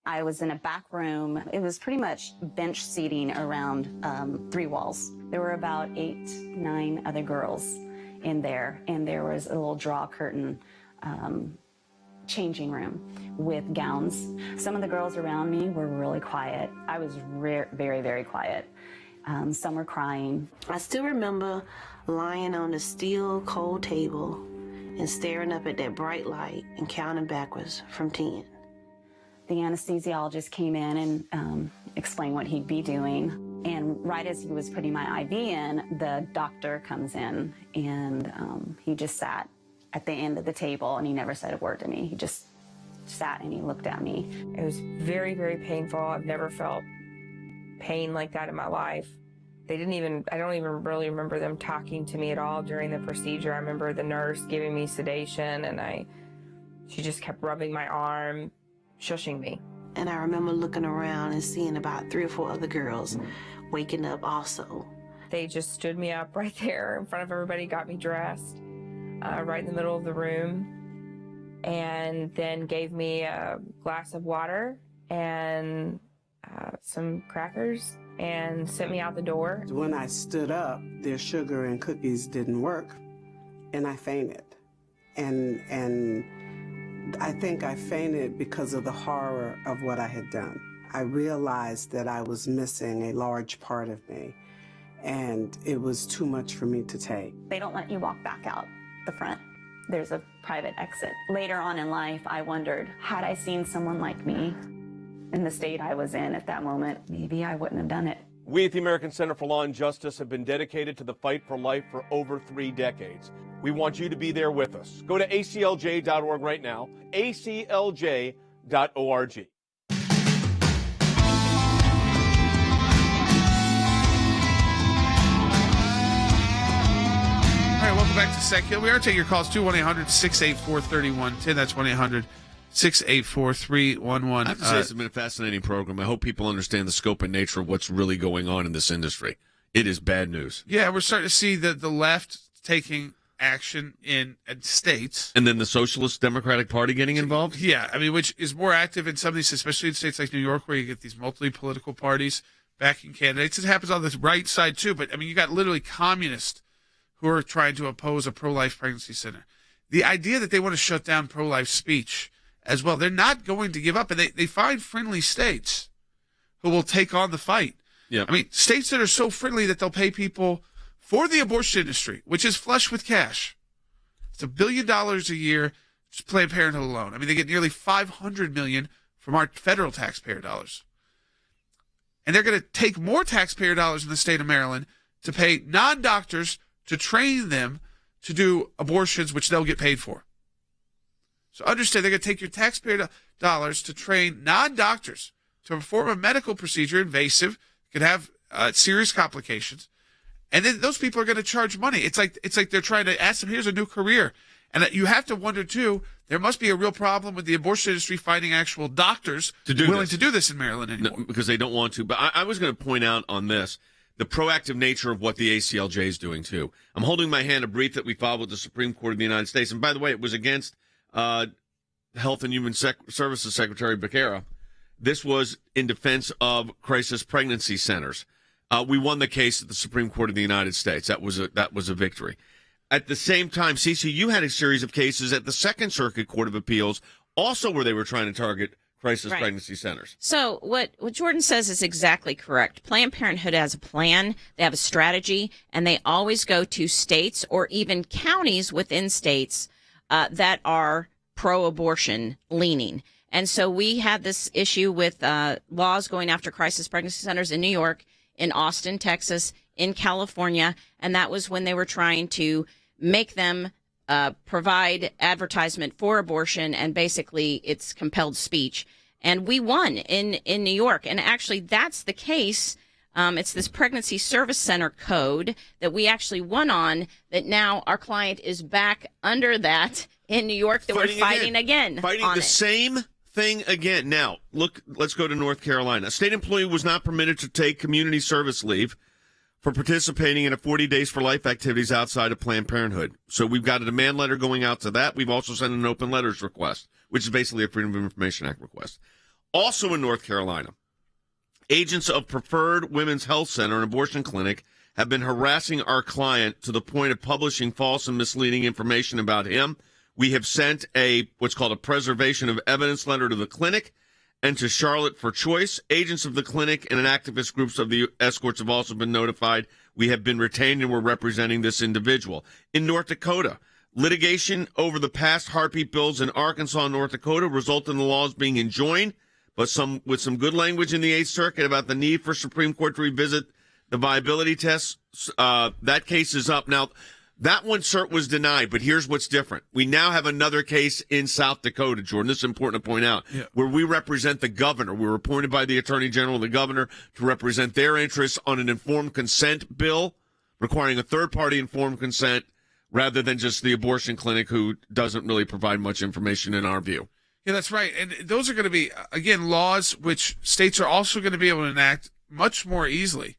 I was in a back room. It was pretty much bench seating around 3 walls. There were about 8, 9 other girls in there, and there was a little draw curtain changing room with gowns. Some of the girls around me were really quiet. I was very, very quiet. Some were crying. I still remember lying on the steel cold table and staring up at that bright light and counting backwards from 10. The anesthesiologist came in and explained what he'd be doing. And right as he was putting my IV in, the doctor comes in, and he just sat at the end of the table, and he never said a word to me. He just sat and he looked at me. It was very, very painful. I've never felt pain like that in my life. I don't even really remember them talking to me at all during the procedure. I remember the nurse giving me sedation, and she just kept rubbing my arm, shushing me. And I remember looking around and seeing about 3 or 4 other girls waking up also. They just stood me up right there in front of everybody, got me dressed right in the middle of the room, and then gave me a glass of water and some crackers and sent me out the door. When I stood up, their sugar and cookies didn't work, and I fainted. And I think I fainted because of the horror of what I had done. I realized that I was missing a large part of me, and it was too much for me to take. They don't let you walk back out the front. There's a private exit. Later on in life, I wondered, had I seen someone like me in the state I was in at that moment, maybe I wouldn't have done it. We at the American Center for Law and Justice have been dedicated to the fight for life for over 3 decades. We want you to be there with us. Go to aclj.org right now, aclj.org. All right, welcome back to Sekulow. We are taking your calls, 2-1-800-684-3110. That's 1-800-684-3110. I have to say, it's been a fascinating program. I hope people understand the scope and nature of what's really going on in this industry. It is bad news. Yeah, we're starting to see the left taking action in states. And then the Socialist Democratic Party getting involved? Yeah, I mean, which is more active in some of these, especially in states like New York, where you get these multi-political parties backing candidates. It happens on the right side, too. But, I mean, you got literally communists who are trying to oppose a pro-life pregnancy center. The idea that they want to shut down pro-life speech as well, they're not going to give up. And they find friendly states who will take on the fight. Yeah. I mean, states that are so friendly that they'll pay people for the abortion industry, which is flush with cash. It's $1 billion a year, just Planned Parenthood alone. I mean, they get nearly $500 million from our federal taxpayer dollars. And they're going to take more taxpayer dollars in the state of Maryland to pay non-doctors to train them to do abortions, which they'll get paid for. So understand, they're going to take your taxpayer dollars to train non-doctors to perform a medical procedure, invasive, could have serious complications, and then those people are going to charge money. It's like they're trying to ask them, here's a new career. And you have to wonder, too, there must be a real problem with the abortion industry finding actual doctors willing to do this in Maryland anymore. No, because they don't want to. But I was going to point out on this the proactive nature of what the ACLJ is doing, too. I'm holding my hand a brief that we filed with the Supreme Court of the United States. And by the way, it was against Health and Human Services Secretary Becerra. This was in defense of crisis pregnancy centers. We won the case at the Supreme Court of the United States. That was a victory. At the same time, Cece, you had a series of cases at the Second Circuit Court of Appeals, also where they were trying to target crisis pregnancy centers. So what Jordan says is exactly correct. Planned Parenthood has a plan, they have a strategy, and they always go to states or even counties within states that are pro-abortion leaning. And so we had this issue with laws going after crisis pregnancy centers in New York, in Austin, Texas, in California, and that was when they were trying to make them provide advertisement for abortion, and basically it's compelled speech. And we won in New York. And actually, that's the case. It's this pregnancy service center code that we actually won on, that now our client is back under that in New York, that we're fighting again. Fighting the same thing again. Now, look, let's go to North Carolina. A state employee was not permitted to take community service leave for participating in a 40 Days for Life activities outside of Planned Parenthood. So we've got a demand letter going out to that. We've also sent an open letters request, which is basically a Freedom of Information Act request. Also in North Carolina, agents of Preferred Women's Health Center, an abortion clinic, have been harassing our client to the point of publishing false and misleading information about him. We have sent what's called a preservation of evidence letter to the clinic and to Charlotte for Choice. Agents of the clinic and activist groups of the escorts have also been notified. We have been retained and we're representing this individual. In North Dakota, litigation over the past heartbeat bills in Arkansas and North Dakota resulted in the laws being enjoined, but with some good language in the Eighth Circuit about the need for Supreme Court to revisit the viability tests. That case is up. Now, that one cert was denied, but here's what's different. We now have another case in South Dakota, Jordan. This is important to point out, where we represent the governor. We were appointed by the Attorney General and the governor to represent their interests on an informed consent bill, requiring a third-party informed consent rather than just the abortion clinic, who doesn't really provide much information in our view. Yeah, that's right. And those are going to be, again, laws which states are also going to be able to enact much more easily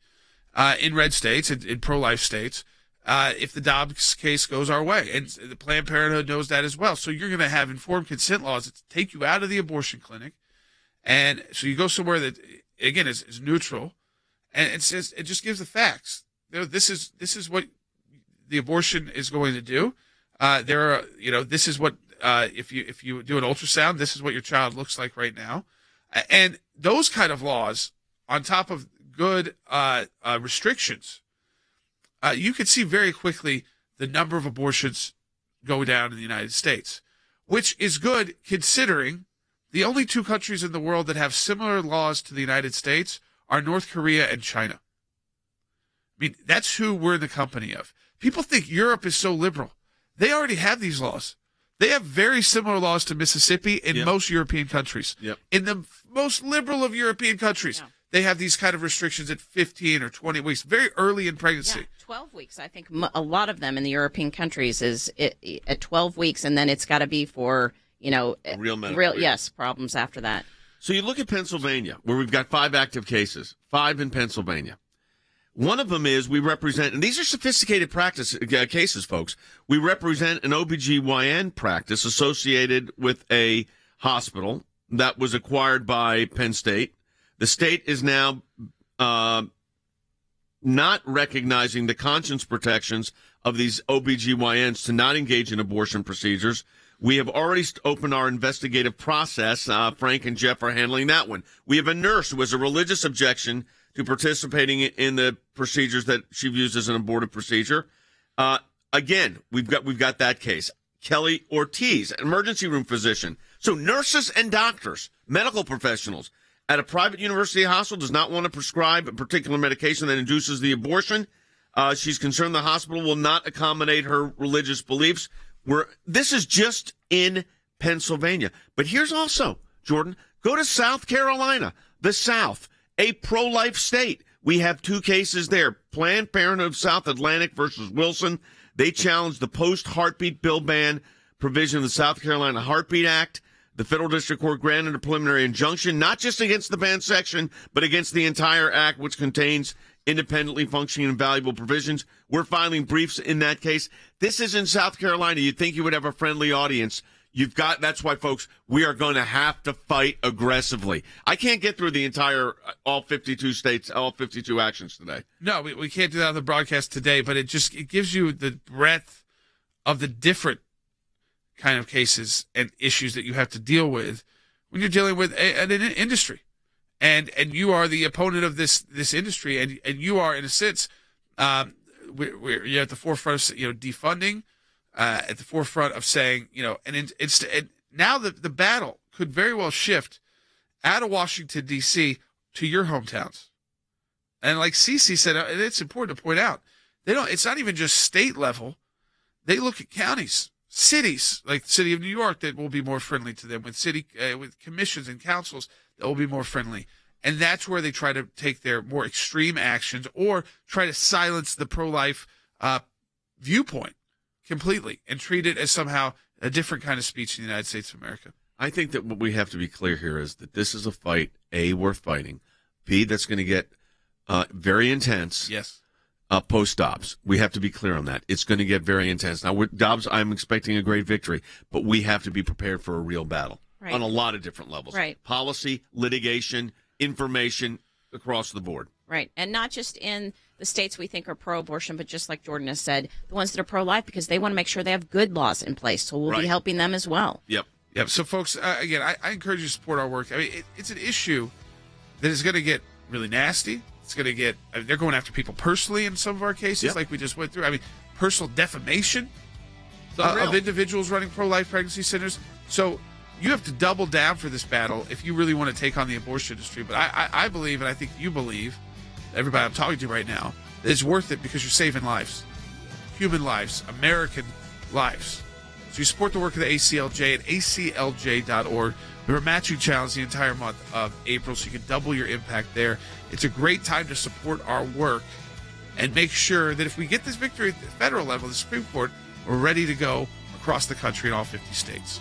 in red states, in pro-life states, if the Dobbs case goes our way. And the Planned Parenthood knows that as well. So you're going to have informed consent laws that take you out of the abortion clinic. And so you go somewhere that, again, is neutral. And it just gives the facts. This is what the abortion is going to do. This is what, if you do an ultrasound, this is what your child looks like right now. And those kind of laws, on top of good restrictions, you could see very quickly the number of abortions go down in the United States, which is good considering the only two countries in the world that have similar laws to the United States are North Korea and China. I mean, that's who we're in the company of. People think Europe is so liberal. They already have these laws. They have very similar laws to Mississippi in most European countries. In the most liberal of European countries, they have these kind of restrictions at 15 or 20 weeks, very early in pregnancy. 12 weeks. I think a lot of them in the European countries is at 12 weeks, and then it's got to be for, real medical problems after that. So you look at Pennsylvania, where we've got 5 active cases, 5 in Pennsylvania. One of them is we represent, and these are sophisticated cases, folks. We represent an OBGYN practice associated with a hospital that was acquired by Penn State. The state is now not recognizing the conscience protections of these OBGYNs to not engage in abortion procedures. We have already opened our investigative process. Frank and Jeff are handling that one. We have a nurse who has a religious objection to participating in the procedures that she views as an abortive procedure. Again, we've got that case. Kelly Ortiz, an emergency room physician. So nurses and doctors, medical professionals at a private university hospital does not want to prescribe a particular medication that induces the abortion. She's concerned the hospital will not accommodate her religious beliefs. This is just in Pennsylvania. But here's also, Jordan, go to South Carolina, the South, a pro-life state. We have 2 cases there. Planned Parenthood of South Atlantic versus Wilson. They challenged the post-heartbeat bill ban provision of the South Carolina Heartbeat Act. The federal district court granted a preliminary injunction, not just against the ban section, but against the entire act, which contains independently functioning and valuable provisions. We're filing briefs in that case. This is in South Carolina. You'd think you would have a friendly audience. That's why, folks, we are going to have to fight aggressively. I can't get through the entire, all 52 states, all 52 actions today. No, we can't do that on the broadcast today, but it gives you the breadth of the different kind of cases and issues that you have to deal with when you're dealing with an industry. And you are the opponent of this industry, and you are, in a sense, you're at the forefront of defunding, at the forefront of saying, and now the battle could very well shift out of Washington, D.C. to your hometowns. And like Cece said, and it's important to point out, it's not even just state level. They look at counties, cities, like the city of New York, that will be more friendly to them, with commissions and councils that will be more friendly. And that's where they try to take their more extreme actions or try to silence the pro-life viewpoint completely and treat it as somehow a different kind of speech in the United States of America. I think that what we have to be clear here is that this is a fight, A, worth fighting, B, that's going to get very intense. Yes. Post-Dobbs. We have to be clear on that. It's going to get very intense. Now, with Dobbs, I'm expecting a great victory, but we have to be prepared for a real battle on a lot of different levels. Right. Policy, litigation, information, across the board. Right. And not just in the states we think are pro-abortion, but just like Jordan has said, the ones that are pro-life, because they want to make sure they have good laws in place. So we'll be helping them as well. Yep. So, folks, again, I encourage you to support our work. I mean, it's an issue that is going to get really nasty. It's going to get, they're going after people personally in some of our cases, like we just went through. I mean, personal defamation of individuals running pro-life pregnancy centers. So you have to double down for this battle if you really want to take on the abortion industry. But I believe, and I think you believe, everybody I'm talking to right now, that it's worth it because you're saving lives, human lives, American lives. So you support the work of the ACLJ at aclj.org. We're a matching challenge the entire month of April, so you can double your impact there. It's a great time to support our work and make sure that if we get this victory at the federal level, the Supreme Court, we're ready to go across the country in all 50 states.